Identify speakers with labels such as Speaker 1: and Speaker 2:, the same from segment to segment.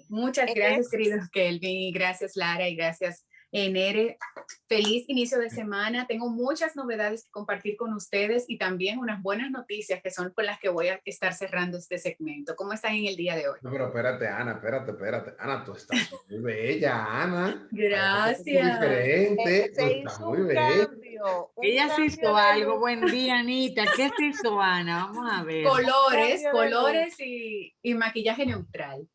Speaker 1: Muchas gracias,
Speaker 2: Es,
Speaker 1: querido Kelvin, gracias Lara y gracias Nere. Feliz inicio de semana. Tengo muchas novedades que compartir con ustedes y también unas buenas noticias que son con las que voy a estar cerrando este segmento. ¿Cómo están en el día de hoy?
Speaker 3: No, pero espérate, Ana, espérate. Ana, tú estás muy bella, Ana. Hay algo
Speaker 1: Gracias.
Speaker 3: diferente, tú
Speaker 2: se
Speaker 3: estás
Speaker 2: hizo
Speaker 3: muy bella.
Speaker 2: un
Speaker 4: Ella se
Speaker 2: cambio
Speaker 4: hizo
Speaker 2: de
Speaker 4: algo.
Speaker 2: look,
Speaker 4: Buen día, Anita. ¿Qué se hizo, Ana? Vamos a ver.
Speaker 2: un
Speaker 1: Colores,
Speaker 2: cambio de look.
Speaker 1: colores y maquillaje neutral.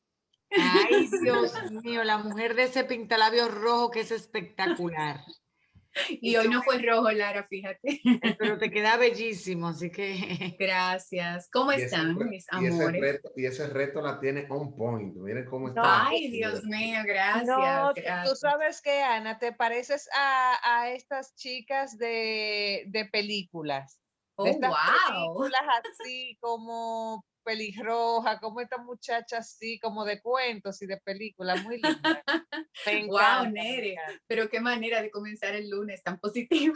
Speaker 4: Ay, Dios mío, la mujer de ese pintalabios rojo que es espectacular.
Speaker 1: Y hoy no fue rojo, Lara, fíjate.
Speaker 4: Pero te queda bellísimo, así que
Speaker 1: Gracias. ¿Cómo
Speaker 3: Y ese,
Speaker 1: están, mis
Speaker 3: y ese
Speaker 1: amores?
Speaker 3: reto, y ese reto la tiene on point. Miren cómo está.
Speaker 2: No,
Speaker 1: Ay, Dios mío, gracias,
Speaker 2: no, tú
Speaker 1: gracias.
Speaker 2: sabes que, Ana, te pareces a estas chicas de películas, de
Speaker 1: Oh,
Speaker 2: estas
Speaker 1: wow.
Speaker 2: películas así como pelirroja, como esta muchacha así, como de cuentos y de películas, muy linda. Me
Speaker 1: Wow,
Speaker 2: encanta, me
Speaker 1: Nere,
Speaker 2: encanta.
Speaker 1: pero qué manera de comenzar el lunes tan positiva.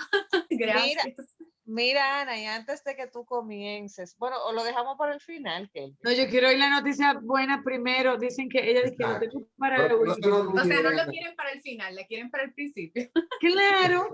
Speaker 2: Mira,
Speaker 1: Gracias.
Speaker 2: mira, Ana, y antes de que tú comiences, bueno, o lo dejamos para el final,
Speaker 4: no,
Speaker 2: Kelvin.
Speaker 4: yo quiero oír la noticia buena primero. Dicen que ella dice que lo
Speaker 3: Exacto.
Speaker 4: tengo para
Speaker 3: Pero
Speaker 4: el
Speaker 3: que no se nos
Speaker 4: último.
Speaker 1: O sea, no
Speaker 3: olvide,
Speaker 1: lo
Speaker 3: Ana.
Speaker 1: quieren para el final, la quieren para el principio.
Speaker 4: Claro.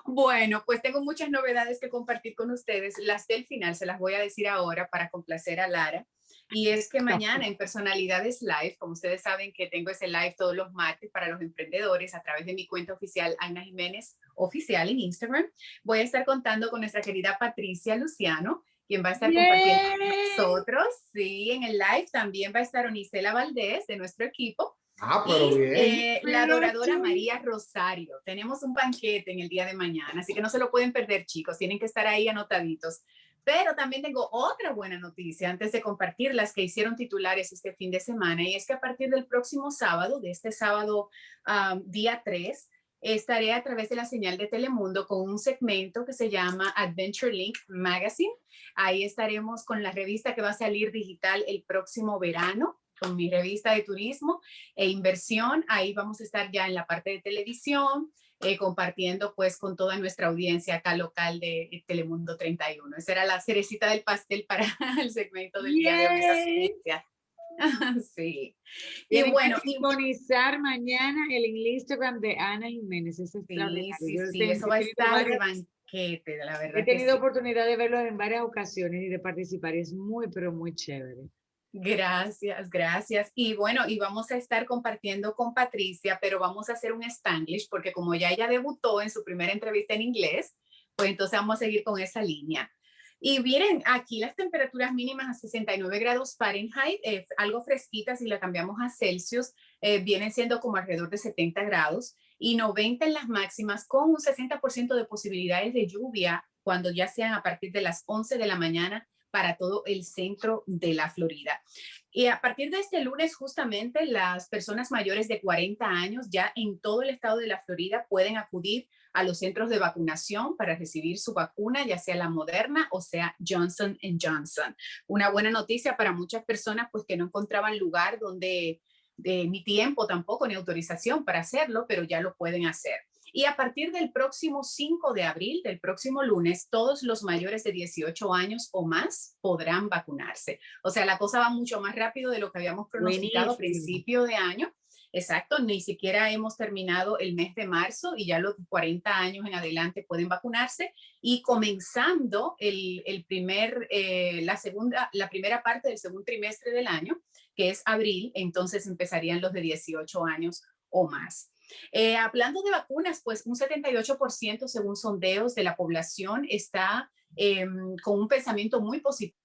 Speaker 1: Bueno, pues tengo muchas novedades que compartir con ustedes. Las del final se las voy a decir ahora para complacer a Lara. Y es que mañana en Personalidades Live, como ustedes saben que tengo ese live todos los martes para los emprendedores a través de mi cuenta oficial, Aina Jiménez Oficial en Instagram, voy a estar contando con nuestra querida Patricia Luciano, quien va a estar compartiendo con
Speaker 4: Bien.
Speaker 1: nosotros. Sí, en el live también va a estar Onisela Valdés de nuestro equipo
Speaker 3: Ah, pero
Speaker 1: y
Speaker 3: bien.
Speaker 1: la
Speaker 4: Pero
Speaker 1: adoradora
Speaker 4: sí.
Speaker 1: María Rosario. Tenemos un banquete en el día de mañana, así que no se lo pueden perder, chicos. Tienen que estar ahí anotaditos. Pero también tengo otra buena noticia antes de compartir las que hicieron titulares este fin de semana, y es que a partir del próximo sábado, de este sábado día 3, estaré a través de la señal de Telemundo con un segmento que se llama Adventure Link Magazine. Ahí estaremos con la revista que va a salir digital el próximo verano, con mi revista de turismo e inversión. Ahí vamos a estar ya en la parte de televisión, compartiendo pues con toda nuestra audiencia acá local de Telemundo 31. Esa era la cerecita del pastel para el segmento del día de hoy, esas
Speaker 4: Bien.
Speaker 1: noticias. Sí. Y
Speaker 4: Tienen que
Speaker 1: bueno,
Speaker 4: sintonizar mañana el Instagram de Ana Jiménez. Es
Speaker 1: sí,
Speaker 4: extraordinario.
Speaker 1: sí,
Speaker 4: Yo
Speaker 1: sí, eso va a estar de banquete, la
Speaker 4: he
Speaker 1: verdad que
Speaker 4: tenido
Speaker 1: sí.
Speaker 4: oportunidad de verlo en varias ocasiones y de participar. Es muy, pero muy chévere.
Speaker 1: Gracias, gracias. Y bueno, y vamos a estar compartiendo con Patricia, pero vamos a hacer un Spanglish porque como ya ella debutó en su primera entrevista en inglés, pues entonces vamos a seguir con esa línea. Y miren, aquí las temperaturas mínimas a 69 grados Fahrenheit, algo fresquitas si la cambiamos a Celsius, vienen siendo como alrededor de 70 grados y 90 en las máximas con un 60% de posibilidades de lluvia cuando ya sean a partir de las 11 de la mañana para todo el centro de la Florida. Y a partir de este lunes, justamente, las personas mayores de 40 años ya en todo el estado de la Florida pueden acudir a los centros de vacunación para recibir su vacuna, ya sea la Moderna o sea Johnson Johnson. Una buena noticia para muchas personas, pues que no encontraban lugar donde ni tiempo tampoco, ni autorización para hacerlo, pero ya lo pueden hacer. Y a partir del próximo 5 de abril, del próximo lunes, todos los mayores de 18 años o más podrán vacunarse. O sea, la cosa va mucho más rápido de lo que habíamos pronosticado a
Speaker 4: Buenísimo.
Speaker 1: principio de año. Exacto, ni siquiera hemos terminado el mes de marzo y ya los 40 años en adelante pueden vacunarse y comenzando la primera parte del segundo trimestre del año, que es abril, entonces empezarían los de 18 años o más. Hablando de vacunas, pues un 78% según sondeos de la población está con un pensamiento muy positivo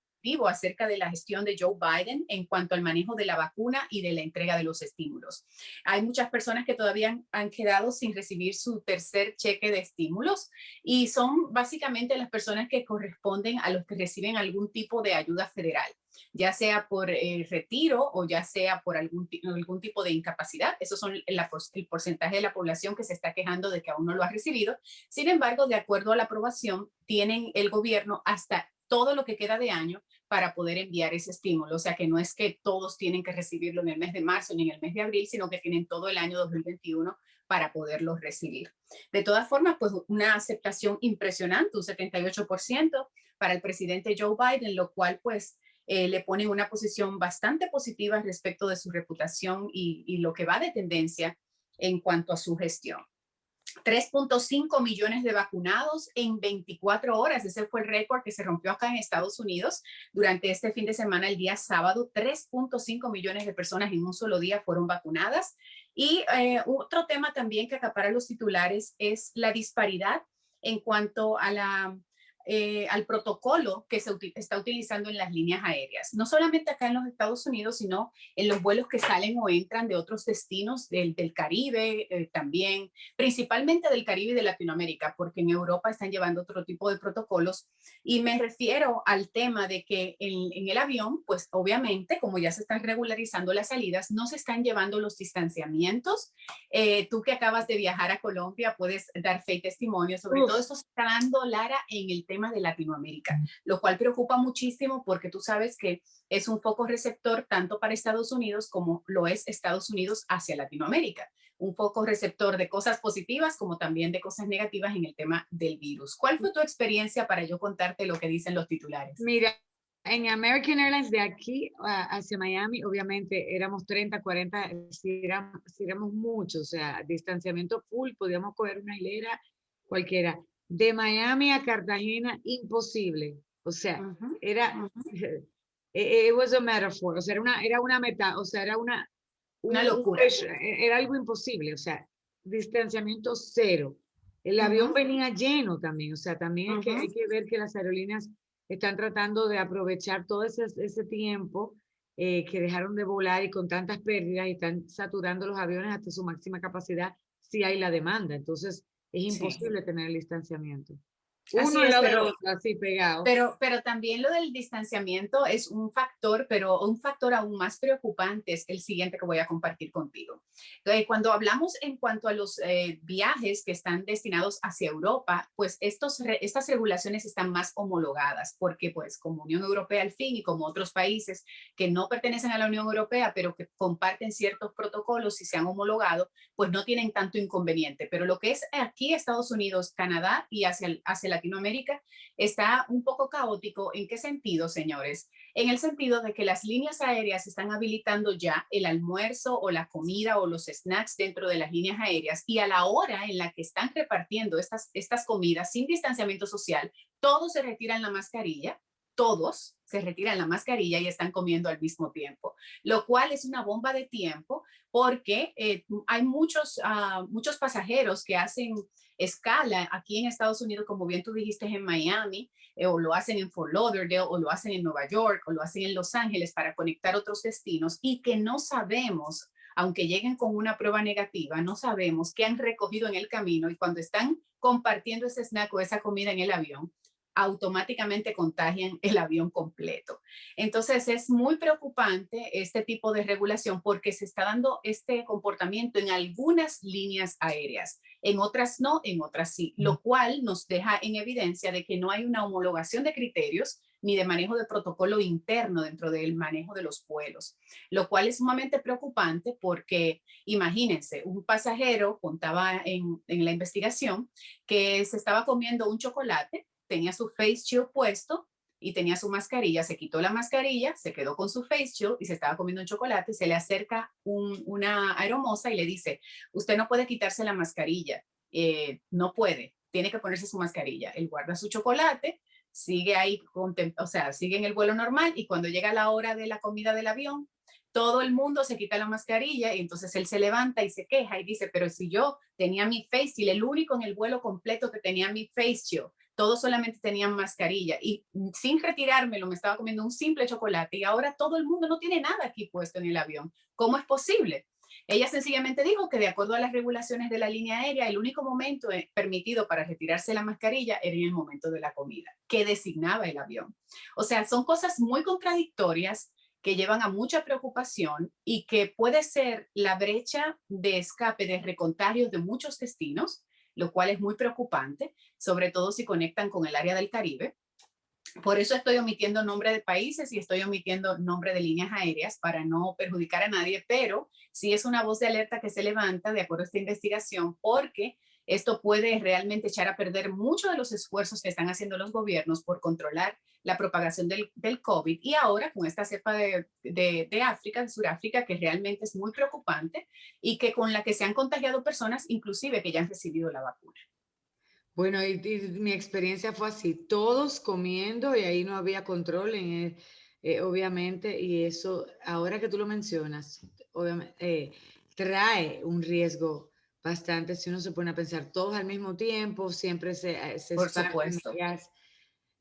Speaker 1: acerca de la gestión de Joe Biden en cuanto al manejo de la vacuna y de la entrega de los estímulos. Hay muchas personas que todavía han quedado sin recibir su tercer cheque de estímulos y son básicamente las personas que corresponden a los que reciben algún tipo de ayuda federal, ya sea por retiro o ya sea por algún tipo de incapacidad. Esos son el porcentaje de la población que se está quejando de que aún no lo ha recibido. Sin embargo, de acuerdo a la aprobación, tienen el gobierno hasta todo lo que queda de año para poder enviar ese estímulo. O sea que no es que todos tienen que recibirlo en el mes de marzo ni en el mes de abril, sino que tienen todo el año 2021 para poderlo recibir. De todas formas, pues una aceptación impresionante, un 78% para el presidente Joe Biden, lo cual pues le pone en una posición bastante positiva respecto de su reputación y lo que va de tendencia en cuanto a su gestión. 3.5 millones de vacunados en 24 horas. Ese fue el récord que se rompió acá en Estados Unidos durante este fin de semana, el día sábado. 3.5 millones de personas en un solo día fueron vacunadas. Y otro tema también que acapara los titulares es la disparidad en cuanto a al protocolo que se está utilizando en las líneas aéreas. No solamente acá en los Estados Unidos, sino en los vuelos que salen o entran de otros destinos del Caribe también, principalmente del Caribe y de Latinoamérica, porque en Europa están llevando otro tipo de protocolos. Y me refiero al tema de que en el avión, pues obviamente, como ya se están regularizando las salidas, no se están llevando los distanciamientos. Tú que acabas de viajar a Colombia puedes dar fe y testimonio. Sobre todo eso se está dando, Lara, en el tema de Latinoamérica, lo cual preocupa muchísimo porque tú sabes que es un foco receptor tanto para Estados Unidos como lo es Estados Unidos hacia Latinoamérica. Un foco receptor de cosas positivas como también de cosas negativas en el tema del virus. ¿Cuál fue tu experiencia para yo contarte lo que dicen los titulares?
Speaker 4: Mira, en American Airlines de aquí hacia Miami, obviamente éramos 30, 40, si éramos muchos, o sea, distanciamiento full, podíamos coger una hilera cualquiera. De Miami a Cartagena, imposible. O sea, era, it was a metaphor, o sea, era una meta, o sea, era una
Speaker 1: locura.
Speaker 4: Era algo imposible, o sea, distanciamiento cero. El avión venía lleno también, o sea, también hay que ver que las aerolíneas están tratando de aprovechar todo ese tiempo que dejaron de volar y con tantas pérdidas y están saturando los aviones hasta su máxima capacidad si hay la demanda. Entonces, es imposible tener el distanciamiento. Uno al lado del otro, así pegado.
Speaker 1: Pero también lo del distanciamiento es un factor, pero un factor aún más preocupante es el siguiente que voy a compartir contigo. Entonces, cuando hablamos en cuanto a los viajes que están destinados hacia Europa, pues estas regulaciones están más homologadas, porque pues como Unión Europea al fin y como otros países que no pertenecen a la Unión Europea, pero que comparten ciertos protocolos y se han homologado, pues no tienen tanto inconveniente. Pero lo que es aquí Estados Unidos, Canadá y hacia Latinoamérica está un poco caótico. ¿En qué sentido, señores? En el sentido de que las líneas aéreas están habilitando ya el almuerzo o la comida o los snacks dentro de las líneas aéreas y a la hora en la que están repartiendo estas comidas sin distanciamiento social, todos se retiran la mascarilla, todos se retiran la mascarilla y están comiendo al mismo tiempo, lo cual es una bomba de tiempo porque hay muchos pasajeros que hacen escala aquí en Estados Unidos, como bien tú dijiste, en Miami, o lo hacen en Fort Lauderdale, o lo hacen en Nueva York, o lo hacen en Los Ángeles para conectar otros destinos y que no sabemos, aunque lleguen con una prueba negativa, no sabemos qué han recogido en el camino y cuando están compartiendo ese snack o esa comida en el avión, automáticamente contagian el avión completo. Entonces es muy preocupante este tipo de regulación porque se está dando este comportamiento en algunas líneas aéreas, en otras no, en otras sí, lo cual nos deja en evidencia de que no hay una homologación de criterios ni de manejo de protocolo interno dentro del manejo de los vuelos, lo cual es sumamente preocupante porque imagínense, un pasajero contaba en la investigación que se estaba comiendo un chocolate, tenía su face shield puesto y tenía su mascarilla, se quitó la mascarilla, se quedó con su face shield y se estaba comiendo un chocolate, se le acerca una aeromoza y le dice, usted no puede quitarse la mascarilla, no puede, tiene que ponerse su mascarilla. Él guarda su chocolate, sigue ahí, o sea, sigue en el vuelo normal y cuando llega la hora de la comida del avión, todo el mundo se quita la mascarilla y entonces él se levanta y se queja y dice, pero si yo tenía mi face shield, el único en el vuelo completo que tenía mi face shield, todos solamente tenían mascarilla y sin retirármelo me estaba comiendo un simple chocolate y ahora todo el mundo no tiene nada aquí puesto en el avión. ¿Cómo es posible? Ella sencillamente dijo que de acuerdo a las regulaciones de la línea aérea, el único momento permitido para retirarse la mascarilla era en el momento de la comida, que designaba el avión. O sea, son cosas muy contradictorias que llevan a mucha preocupación y que puede ser la brecha de escape de recontagios de muchos destinos, lo cual es muy preocupante, sobre todo si conectan con el área del Caribe. Por eso estoy omitiendo nombre de países y estoy omitiendo nombre de líneas aéreas para no perjudicar a nadie, pero sí es una voz de alerta que se levanta de acuerdo a esta investigación porque Esto puede realmente echar a perder muchos de los esfuerzos que están haciendo los gobiernos por controlar la propagación del COVID. Y ahora con esta cepa de África, de Sudáfrica, que realmente es muy preocupante y que con la que se han contagiado personas, inclusive que ya han recibido la vacuna.
Speaker 4: Bueno, y mi experiencia fue así, todos comiendo y ahí no había control, obviamente, y eso, ahora que tú lo mencionas, obviamente, trae un riesgo bastante si uno se pone a pensar todos al mismo tiempo, siempre se
Speaker 1: Por
Speaker 4: esparcen
Speaker 1: supuesto.
Speaker 4: ellas.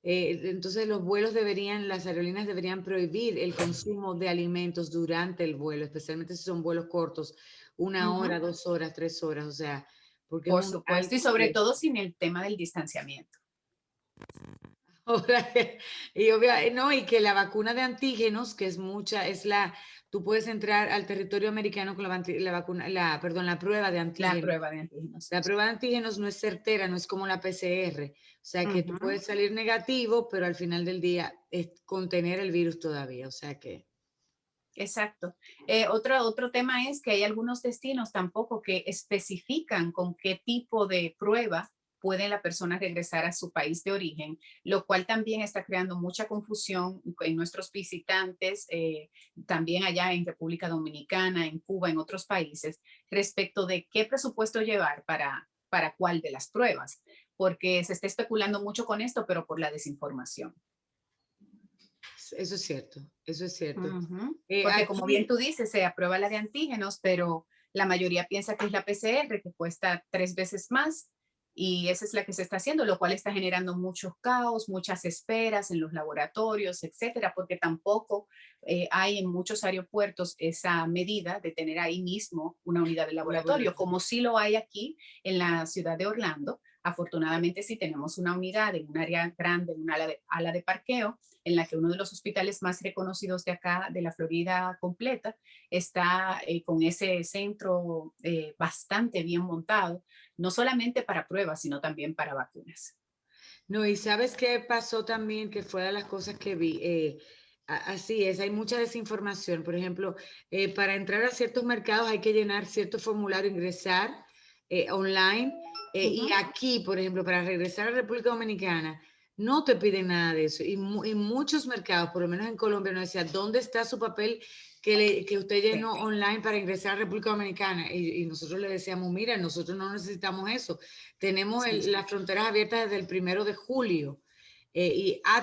Speaker 4: Entonces las aerolíneas deberían prohibir el consumo de alimentos durante el vuelo, especialmente si son vuelos cortos, 1 hora, 2 horas, 3 horas, o sea, porque es
Speaker 1: Por
Speaker 4: un
Speaker 1: supuesto, y
Speaker 4: alto
Speaker 1: sobre
Speaker 4: riesgo.
Speaker 1: todo sin el tema del distanciamiento.
Speaker 4: Ahora, no, y que la vacuna de antígenos, que es mucha, tú puedes entrar al territorio americano con la vacuna, perdón, la prueba de
Speaker 1: La
Speaker 4: antígenos.
Speaker 1: prueba de antígenos.
Speaker 4: La prueba de antígenos no es certera, no es como la PCR. O sea que tú puedes salir negativo, pero al final del día es contener el virus todavía. O sea que.
Speaker 1: Exacto. Otro tema es que hay algunos destinos tampoco que especifican con qué tipo de prueba puede la persona regresar a su país de origen, lo cual también está creando mucha confusión en nuestros visitantes, también allá en República Dominicana, en Cuba, en otros países, respecto de qué presupuesto llevar para cuál de las pruebas, porque se está especulando mucho con esto, pero por la desinformación.
Speaker 4: Eso es cierto, eso es cierto.
Speaker 1: Porque como bien
Speaker 4: Aquí,
Speaker 1: tú dices, se aprueba la de antígenos, pero la mayoría piensa que es la PCR, que cuesta 3 veces más, y esa es la que se está haciendo, lo cual está generando muchos caos, muchas esperas en los laboratorios, etcétera, porque tampoco hay en muchos aeropuertos esa medida de tener ahí mismo una unidad de laboratorio, como sí lo hay aquí en la ciudad de Orlando. Afortunadamente sí tenemos una unidad en un área grande, en una ala de parqueo, en la que uno de los hospitales más reconocidos de acá, de la Florida completa, está con ese centro bastante bien montado, no solamente para pruebas, sino también para vacunas.
Speaker 4: no, y ¿sabes qué pasó también? Que fue de las cosas que vi. Así es, hay mucha desinformación. Por ejemplo, para entrar a ciertos mercados hay que llenar cierto formulario, ingresar online. Y aquí, por ejemplo, para regresar a la República Dominicana, no te piden nada de eso. Y muchos mercados, por lo menos en Colombia, nos decía, ¿dónde está su papel que usted llenó online para ingresar a la República Dominicana? Y nosotros le decíamos, mira, nosotros no necesitamos eso. Tenemos las fronteras abiertas desde el 1 de julio.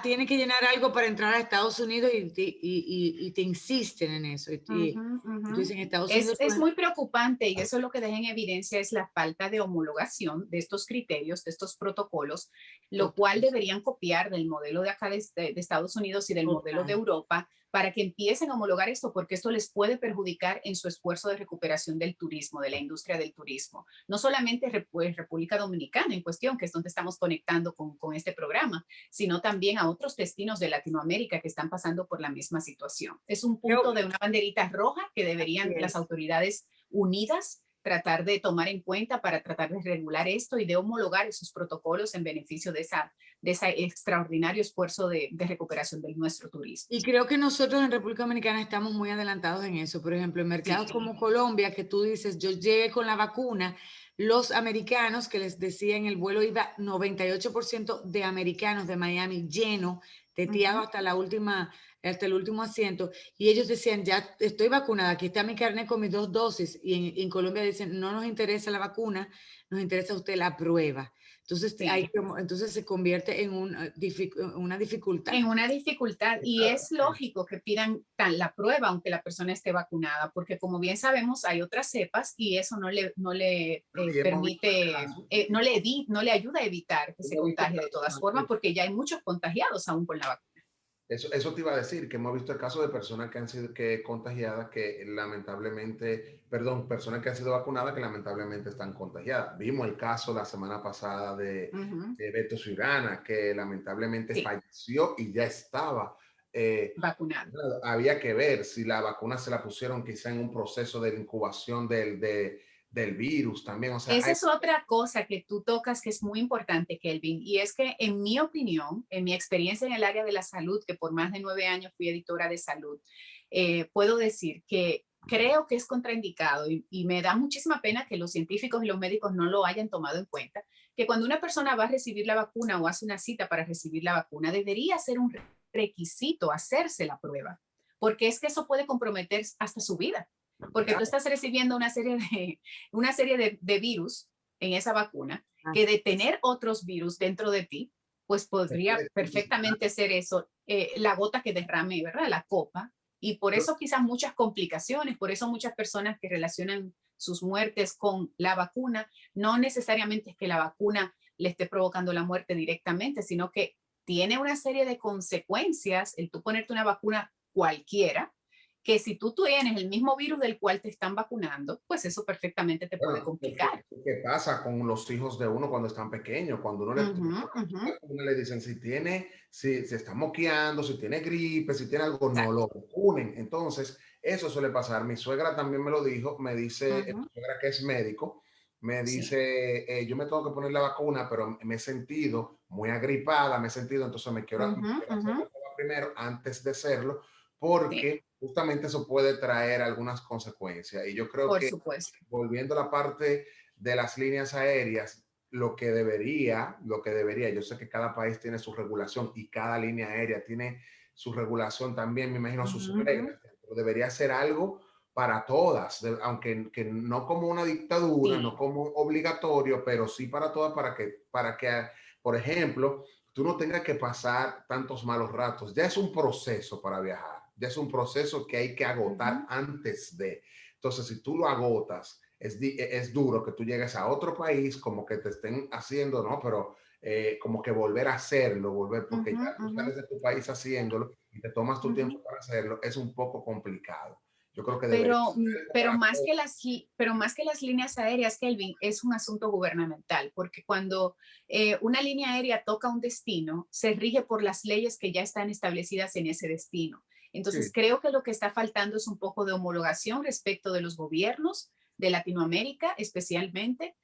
Speaker 4: Tiene que llenar algo para entrar a Estados Unidos y te insisten en eso. Entonces en Estados Unidos,
Speaker 1: Es muy preocupante y eso es lo que deja en evidencia es la falta de homologación de estos criterios, de estos protocolos, lo cual deberían copiar del modelo de acá de Estados Unidos y del modelo de Europa para que empiecen a homologar esto, porque esto les puede perjudicar en su esfuerzo de recuperación del turismo, de la industria del turismo. No solamente República Dominicana en cuestión, que es donde estamos conectando con este programa, sino también a otros destinos de Latinoamérica que están pasando por la misma situación. Es un punto de una banderita roja que deberían las autoridades unidas tratar de tomar en cuenta para tratar de regular esto y de homologar esos protocolos en beneficio de ese extraordinario esfuerzo de recuperación de nuestro turismo.
Speaker 4: Y creo que nosotros en República Dominicana estamos muy adelantados en eso. Por ejemplo, en mercados como Colombia, que tú dices, yo llegué con la vacuna, los americanos, que les decía en el vuelo iba 98% de americanos de Miami lleno, teteado hasta el último asiento, y ellos decían, ya estoy vacunada, aquí está mi carnet con mis 2 dosis, y en Colombia dicen, no nos interesa la vacuna, nos interesa a usted la prueba. Entonces, entonces se convierte en una dificultad.
Speaker 1: En una dificultad, y es lógico que pidan la prueba aunque la persona esté vacunada, porque como bien sabemos hay otras cepas y eso no le permite, no le ayuda a evitar que se contagie de todas formas, porque ya hay muchos contagiados aún con la vacuna.
Speaker 3: Eso te iba a decir, que hemos visto el caso de personas que han sido contagiadas, que lamentablemente, perdón, personas que han sido vacunadas que lamentablemente están contagiadas. Vimos el caso la semana pasada de Beto Ciurana, que lamentablemente falleció y ya estaba
Speaker 1: vacunado.
Speaker 3: Había que ver si la vacuna se la pusieron quizá en un proceso de incubación del virus también. O sea,
Speaker 1: esa es otra cosa que tú tocas que es muy importante, Kelvin, y es que en mi opinión, en mi experiencia en el área de la salud, que por más de 9 años fui editora de salud, puedo decir que creo que es contraindicado y me da muchísima pena que los científicos y los médicos no lo hayan tomado en cuenta, que cuando una persona va a recibir la vacuna o hace una cita para recibir la vacuna, debería ser un requisito hacerse la prueba, porque es que eso puede comprometer hasta su vida, porque tú estás recibiendo una serie de virus en esa vacuna, que de tener otros virus dentro de ti, pues podría perfectamente ser eso, la gota que derrame, ¿verdad? La copa. Y por eso quizás muchas complicaciones, por eso muchas personas que relacionan sus muertes con la vacuna, no necesariamente es que la vacuna le esté provocando la muerte directamente, sino que tiene una serie de consecuencias el tú ponerte una vacuna cualquiera, que si tú tienes el mismo virus del cual te están vacunando, pues eso perfectamente te puede complicar.
Speaker 3: ¿Qué pasa con los hijos de uno cuando están pequeños? Cuando uno le dicen si se está moqueando, si tiene gripe, si tiene algo, no lo vacunen. Entonces, eso suele pasar. Mi suegra también me lo dijo, me dice, mi suegra que es médico, me dice, yo me tengo que poner la vacuna, pero me he sentido muy agripada, entonces me quiero hacer la prueba primero antes de hacerlo, porque justamente eso puede traer algunas consecuencias. Y yo creo
Speaker 1: Por
Speaker 3: que,
Speaker 1: supuesto.
Speaker 3: volviendo a la parte de las líneas aéreas, lo que debería, yo sé que cada país tiene su regulación y cada línea aérea tiene su regulación también, me imagino, sus reglas, pero debería ser algo para todas, aunque que no como una dictadura, no como obligatorio, pero sí para todas, para que, por ejemplo, tú no tengas que pasar tantos malos ratos. Ya es un proceso para viajar, ya es un proceso que hay que agotar antes de. Entonces, si tú lo agotas, es duro que tú llegues a otro país como que te estén haciendo, ¿no? Pero como que volver a hacerlo, porque ya tú sales de tu país haciéndolo y te tomas tu tiempo para hacerlo, es un poco complicado. Yo creo que debería
Speaker 1: Pero,
Speaker 3: ser
Speaker 1: pero,
Speaker 3: para
Speaker 1: más
Speaker 3: todos.
Speaker 1: que las líneas aéreas, Kelvin, es un asunto gubernamental, porque cuando una línea aérea toca un destino, se rige por las leyes que ya están establecidas en ese destino. Entonces,
Speaker 3: Sí.
Speaker 1: creo que lo que está faltando es un poco de homologación respecto de los gobiernos de Latinoamérica, especialmente,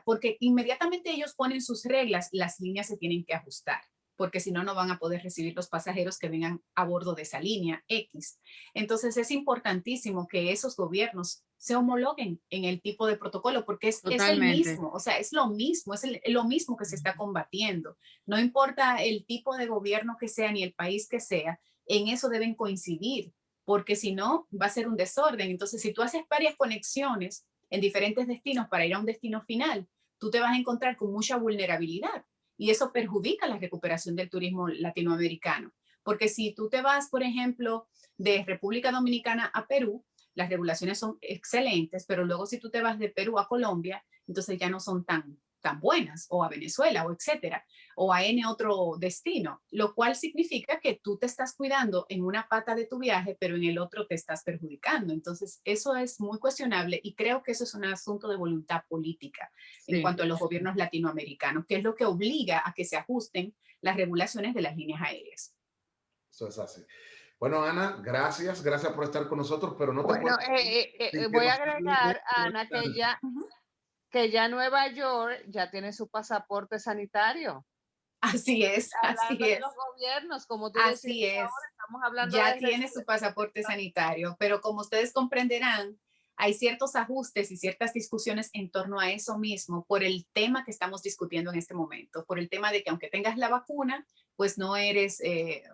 Speaker 1: porque inmediatamente ellos ponen sus reglas, las líneas se tienen que ajustar, porque si no, no van a poder recibir los pasajeros que vengan a bordo de esa línea X. Entonces es importantísimo que esos gobiernos se homologuen en el tipo de protocolo, porque es el mismo, o sea, es lo mismo, lo mismo que se está combatiendo. No importa el tipo de gobierno que sea ni el país que sea, en eso deben coincidir, porque si no, va a ser un desorden. Entonces, si tú haces varias conexiones en diferentes destinos para ir a un destino final, tú te vas a encontrar con mucha vulnerabilidad y eso perjudica la recuperación del turismo latinoamericano. Porque si tú te vas, por ejemplo, de República Dominicana a Perú, las regulaciones son excelentes, pero luego si tú te vas de Perú a Colombia, entonces ya no son tan buenas, o a Venezuela, o etcétera, o a N otro destino, lo cual significa que tú te estás cuidando en una pata de tu viaje, pero en el otro te estás perjudicando. Entonces, eso es muy cuestionable y creo que eso es un asunto de voluntad política en cuanto a los gobiernos latinoamericanos, que es lo que obliga a que se ajusten las regulaciones de las líneas aéreas.
Speaker 3: Eso es así. Bueno, Ana, gracias por estar con nosotros, pero no te
Speaker 2: Bueno,
Speaker 3: puedo sin que
Speaker 2: voy a
Speaker 3: nos hables de
Speaker 2: agregar, Ana, que ya Nueva York ya tiene su pasaporte sanitario.
Speaker 1: Así es, así
Speaker 2: Hablando de
Speaker 1: es,
Speaker 2: los gobiernos, como tú decías
Speaker 1: así es.
Speaker 2: ahora, estamos hablando
Speaker 1: Ya
Speaker 2: de
Speaker 1: tiene su pasaporte sanitario, pero como ustedes comprenderán, hay ciertos ajustes y ciertas discusiones en torno a eso mismo por el tema que estamos discutiendo en este momento, por el tema de que aunque tengas la vacuna, pues no eres,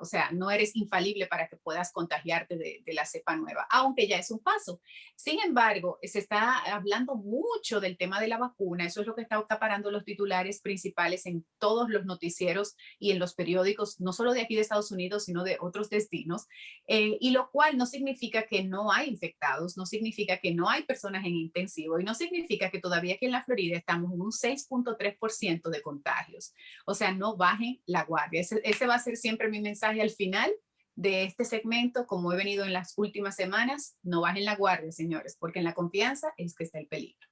Speaker 1: o sea, no eres infalible para que puedas contagiarte de la cepa nueva, aunque ya es un paso. Sin embargo, se está hablando mucho del tema de la vacuna, eso es lo que está acaparando los titulares principales en todos los noticieros y en los periódicos, no solo de aquí de Estados Unidos, sino de otros destinos, y lo cual no significa que no hay infectados, no significa que no hay personas en intensivo y no significa que todavía aquí en la Florida estamos en un 6.3% de contagios. O sea, no bajen la guardia. Ese va a ser siempre mi mensaje al final de este segmento, como he venido en las últimas semanas, no bajen la guardia, señores, porque en la confianza es que está el peligro.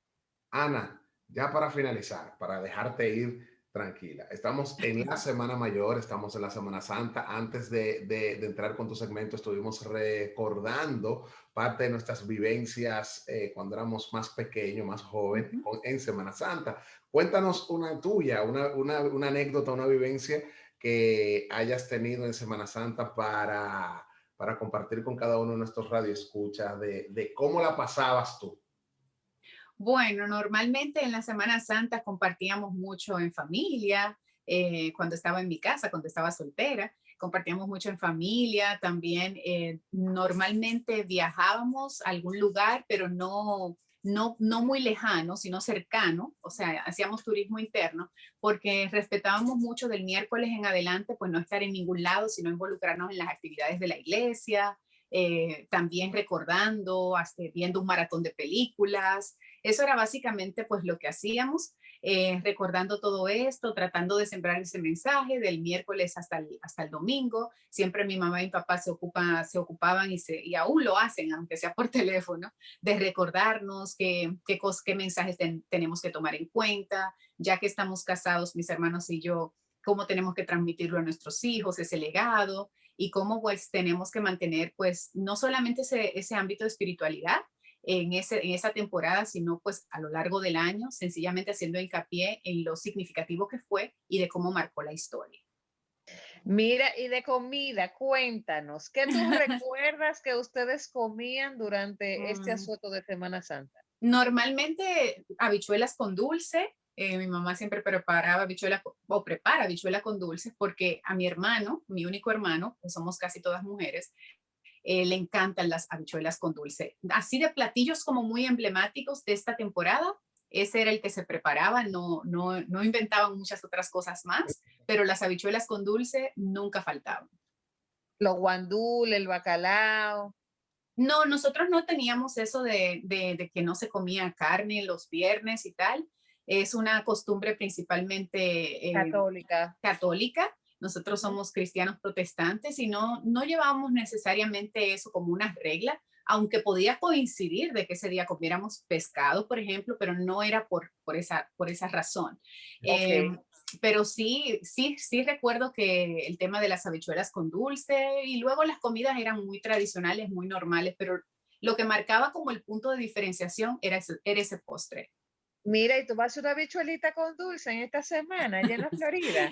Speaker 3: Ana, ya para finalizar, para dejarte ir tranquila, estamos en la Semana Mayor, estamos en la Semana Santa. Antes de entrar con tu segmento, estuvimos recordando parte de nuestras vivencias cuando éramos más pequeños, más jóvenes, en Semana Santa. Cuéntanos una tuya, una anécdota, una vivencia que hayas tenido en Semana Santa para compartir con cada uno de nuestros radioescuchas de cómo la pasabas tú.
Speaker 1: Bueno, normalmente en la Semana Santa compartíamos mucho en familia, cuando estaba en mi casa, cuando estaba soltera, compartíamos mucho en familia, también normalmente viajábamos a algún lugar, pero no muy lejano, sino cercano, o sea, hacíamos turismo interno, porque respetábamos mucho del miércoles en adelante, pues no estar en ningún lado, sino involucrarnos en las actividades de la iglesia, también recordando, hasta viendo un maratón de películas. Eso era básicamente pues lo que hacíamos, recordando todo esto, tratando de sembrar ese mensaje del miércoles hasta el domingo. Siempre mi mamá y mi papá se ocupaban y aún lo hacen, aunque sea por teléfono, de recordarnos qué mensajes tenemos que tomar en cuenta, ya que estamos casados, mis hermanos y yo, cómo tenemos que transmitirlo a nuestros hijos, ese legado, y cómo pues tenemos que mantener pues no solamente ese ámbito de espiritualidad, en esa temporada, sino pues a lo largo del año, sencillamente haciendo hincapié en lo significativo que fue y de cómo marcó la historia.
Speaker 2: Mira, y de comida, cuéntanos, ¿qué tú recuerdas que ustedes comían durante este asueto de Semana Santa?
Speaker 1: Normalmente habichuelas con dulce. Mi mamá siempre preparaba habichuelas o prepara habichuela con dulce porque a mi hermano, mi único hermano, pues somos casi todas mujeres, le encantan las habichuelas con dulce. Así de platillos como muy emblemáticos de esta temporada, ese era el que se preparaba, no inventaban muchas otras cosas más, pero las habichuelas con dulce nunca faltaban.
Speaker 2: Los guandul, el bacalao,
Speaker 1: No, nosotros no teníamos eso de que no se comía carne los viernes y tal. Es una costumbre principalmente
Speaker 2: católica.
Speaker 1: católica. Nosotros somos cristianos protestantes y no llevábamos necesariamente eso como una regla, aunque podía coincidir de que ese día comiéramos pescado, por ejemplo, pero no era por esa razón.
Speaker 2: Ok.
Speaker 1: Pero sí recuerdo que el tema de las habichuelas con dulce y luego las comidas eran muy tradicionales, muy normales, pero lo que marcaba como el punto de diferenciación era ese postre.
Speaker 2: Mira, ¿y tú vas a una bichuelita con dulce en esta semana allá en la Florida?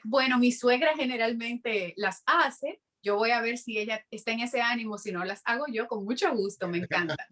Speaker 1: Bueno, mi suegra generalmente las hace. Yo voy a ver si ella está en ese ánimo, si no las hago yo con mucho gusto, me encanta.